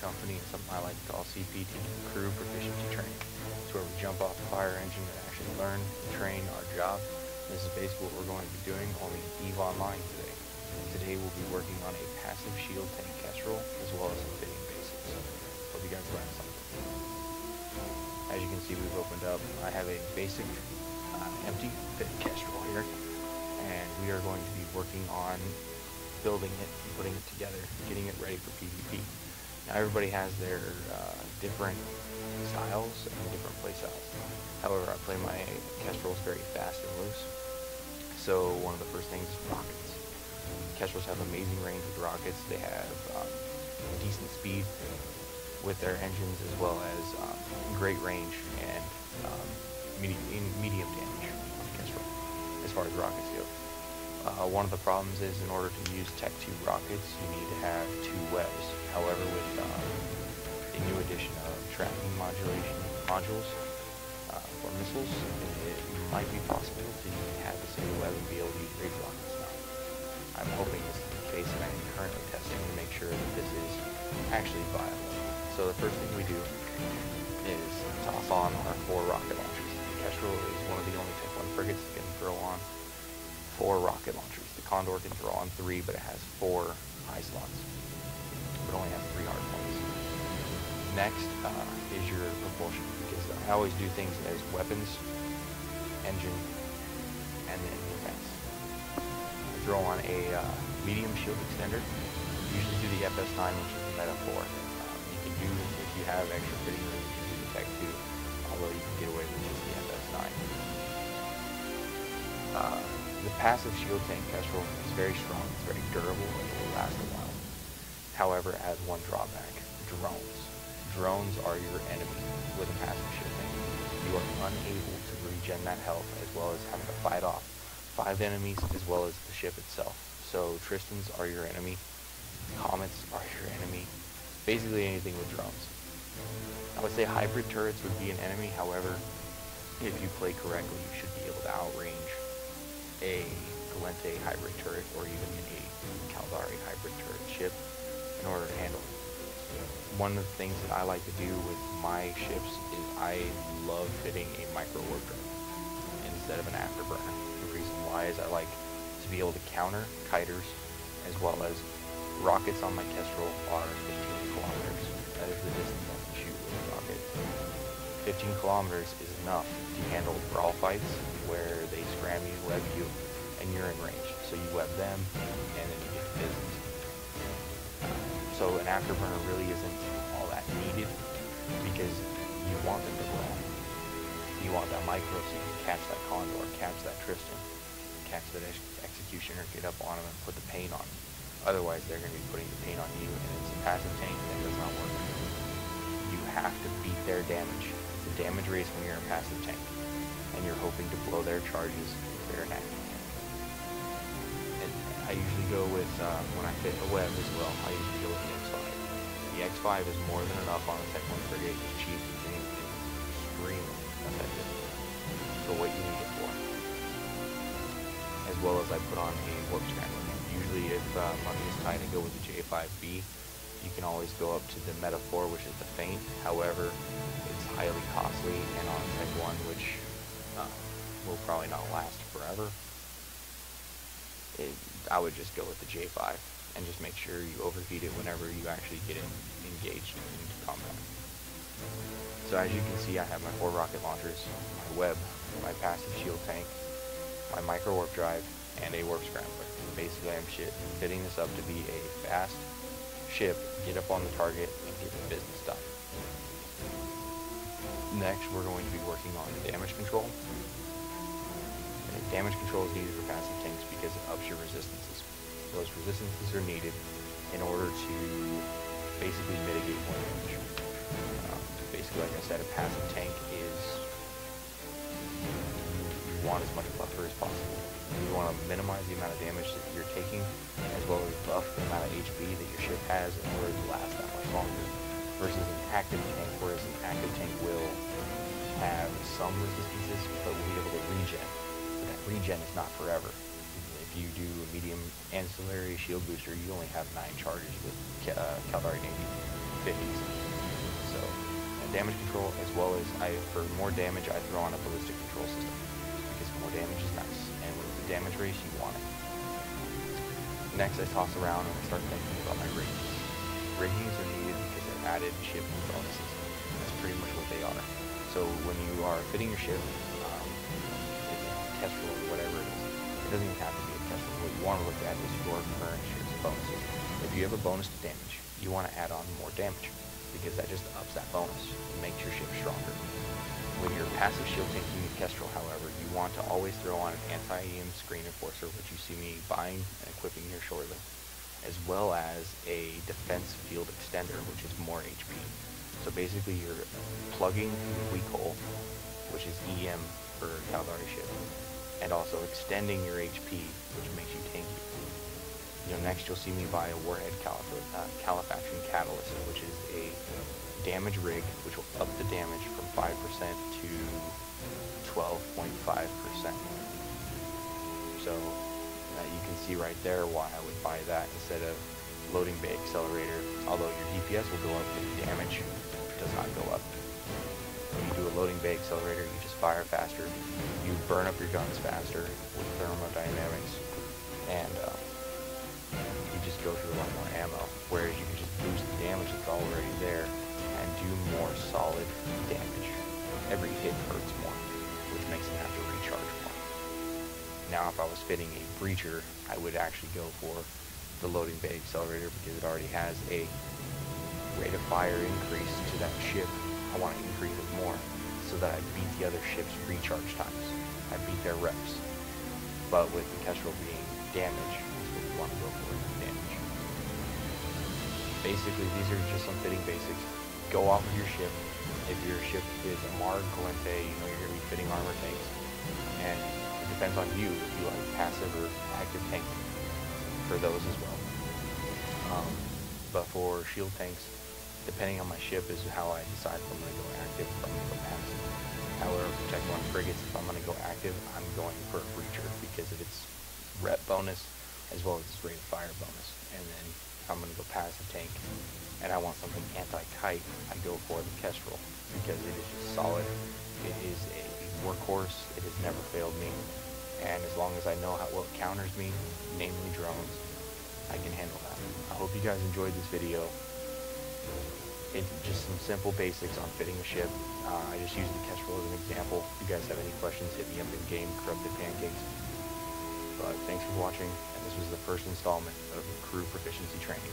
company and something I like to call CPT, Crew Proficiency Training. It's where we jump off the fire engine and actually learn and train our job. This is basically what we're going to be doing, only EVE Online today. Today we'll be working on a passive shield tank Kestrel as well as some fitting basics. Hope you guys learned something. As you can see, we've opened up. I have a basic empty fit Kestrel here, and we are going to be working on building it and putting it together, getting it ready for PvP. Now everybody has their different styles and different play styles. However, I play my Kestrels very fast and loose. So one of the first things is rockets. Kestrels have amazing range with rockets. They have decent speed with their engines, as well as great range and medium damage on Kestrel as far as rockets go. One of the problems is, in order to use Tech 2 rockets, you need to have 2 webs. However, with the new addition of tracking modulation modules for missiles, it might be possible to have a single web and be able to use bridge rockets now. I'm hoping this is the case, and I'm currently testing to make sure that this is actually viable. So the first thing we do is toss on our 4 rocket launchers. Kestrel is one of the only Tech 1 frigates that can throw on 4 rocket launchers. The Condor can throw on 3, but it has 4 high slots. It only has 3 hard points. Next is your propulsion, because I always do things as weapons, engine, and then defense. I throw on a medium shield extender. Usually do the FS9, which is the Meta 4. You can do, if you have extra fitting room, you can do the Tech 2, although you can get away with just the FS9. The passive shield tank Kestrel is very strong, it's very durable, and it will last a while. However, it has one drawback: drones. Drones are your enemy with a passive shield tank. You are unable to regen that health, as well as having to fight off 5 enemies as well as the ship itself. So Tristans are your enemy, Comets are your enemy, basically anything with drones. I would say hybrid turrets would be an enemy. However, if you play correctly, you should be able to outrange a Galente hybrid turret or even a Caldari hybrid turret ship in order to handle it. One of the things that I like to do with my ships is I love fitting a micro warp drive instead of an afterburner. The reason why is I like to be able to counter kiters, as well as rockets on my Kestrel are 15 kilometers. That is the distance I can shoot with a rocket. 15 kilometers is enough to handle brawl fights where they scram you, web you, and you're in range. So you web them, and then you get the business. So an afterburner really isn't all that needed, because you want them to brawl. You want that micro so you can catch that Condor, catch that Tristan, catch that Executioner, get up on them and put the pain on them. Otherwise, they're going to be putting the pain on you, and it's a passive tank that does not work. You have to beat their damage. It's a damage race when you're a passive tank, and you're hoping to blow their charges if they're an active tank. And I usually go with, when I fit a web as well, I usually go with the X5. The X5 is more than enough on a Tech 1 frigate. It's cheap, it's extremely effective for what you need it for. As well as I put on a warp scrambler. Usually if money is tight, I go with the J5B. You can always go up to the Meta 4, which is the Feint. However, it's highly costly, and on Tech 1, which will probably not last forever, I would just go with the J5 and just make sure you overheat it whenever you actually get engaged into combat. So as you can see, I have my 4 rocket launchers, my web, my passive shield tank, my micro warp drive, and a warp scrambler. Basically, I'm fitting this up to be a fast ship, get up on the target, and get the business done. Next, we're going to be working on damage control. And damage control is needed for passive tanks because it ups your resistances. Those resistances are needed in order to basically mitigate more damage. Basically, like I said, a passive tank is, you want as much buffer as possible. You want to minimize the amount of damage that you're taking, as well as buff the amount of HP that your ship has in order to last that much longer, versus an active tank, whereas an active tank will have some resistances, but will be able to regen. But that regen is not forever. If you do a medium ancillary shield booster, you only have 9 charges with Caldari Navy. fit easy. So, damage control, as well as for more damage, I throw on a ballistic control system because more damage is nice, and with the damage race, you want it. Next, I toss around and I start thinking about my riggings. Riggings are needed because they're added ship bonuses. That's pretty much what they are. So when you are fitting your ship, Kestrel or whatever it is, it doesn't even have to be a Kestrel. What you want to look at is your current ship's bonuses. If you have a bonus to damage, you want to add on more damage, because that just ups that bonus and makes your ship stronger. When you're passive shield tanking your Kestrel, however, you want to always throw on an anti-EM screen enforcer, which you see me buying and equipping here shortly, as well as a defense field extender, which is more HP. So basically you're plugging your weak hole, which is EM for Caldari ship, and also extending your HP, which makes you tanky. Next you'll see me buy a Warhead Califaction Catalyst, which is a damage rig, which will up the damage from 5% to 12.5%. So you can see right there why I would buy that instead of loading bay accelerator, although your DPS will go up, the damage does not go up. When you do a loading bay accelerator, you just fire faster, you burn up your guns faster with thermodynamics, and you just go through a lot more ammo, whereas you can just boost the damage that's already there and do more solid damage. Every hit hurts more, which makes them have to recharge more. Now if I was fitting a breacher, I would actually go for the loading bay accelerator because it already has a rate of fire increase to that ship. I want to increase it more so that I beat the other ship's recharge times. I beat their reps. But with the Kestrel being damage, that's what we want to go for, damage. Basically, these are just some fitting basics. Go off of your ship. If your ship is a Marg, Galente, you're going to be fitting armor tanks. And it depends on you if you like passive or active tank for those as well. But for shield tanks, depending on my ship is how I decide if I'm going to go active or if I'm going to go passive. However, Protect 1 frigates, if I'm going to go active, I'm going for a breacher because of its rep bonus as well as its rate of fire bonus. And then if I'm going to go passive tank and I want something anti-kite, I go for the Kestrel because it is just solid. It is a workhorse. It has never failed me. And as long as I know what counters me, namely drones, I can handle that. I hope you guys enjoyed this video. It's just some simple basics on fitting a ship. I just used the Kestrel as an example. If you guys have any questions, hit me up in game, Corrupted Pancakes. But thanks for watching, and this was the first installment of crew proficiency training.